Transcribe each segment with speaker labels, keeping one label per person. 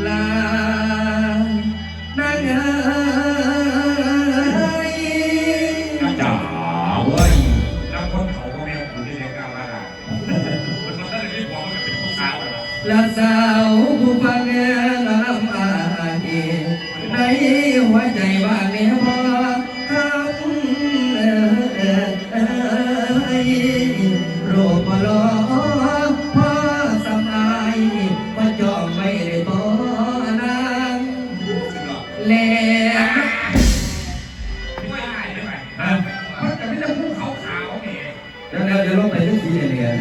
Speaker 1: ลานางเอ๋ย
Speaker 2: จ๋าเว้ยแล้วคนเขาก็แมวคุณที่เรียกก้าวได้มันก็เลยรีบบอกว่าเป็นผู้สาวเหรอ
Speaker 1: ละสาวผู้ฟังลำอาดีในหัวใจว่าแม่พ่อคำโรคบ่รอพ่อสำอายพ่อจอมไม่ได้ต่อนางแล้ว
Speaker 2: ไม่ได้ไม่ไหวมันจะไม่ได้ภูเขาขาวนี่
Speaker 1: เดี๋ยวลงไปที่สีเหลือง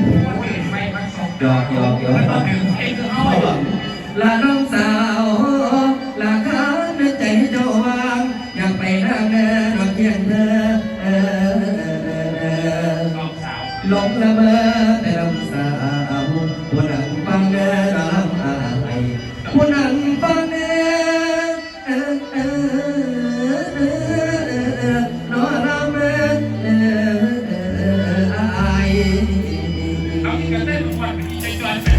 Speaker 2: ไฟมันส่อง
Speaker 1: หยอก
Speaker 2: มันต้องถึงเองคือเขา
Speaker 1: ลาน้องสาวลาข้าในใจเจ้าวางอยากไปนั่งนอนเพียงเธอหลงละเมอแต่ลำสาวผู้นั่งฟังลำอายผู้นั่งฟังนอนลำอาย
Speaker 2: ทำกันได้ทุกวันมีใจจวนแบบ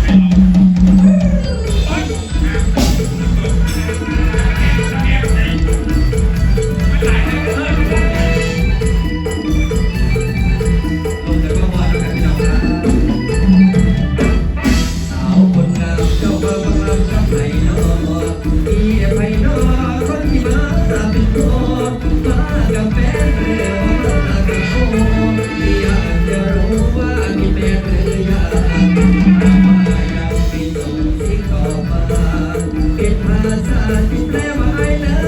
Speaker 1: เป็นภาษาที่แปลว่าไอ้เลิ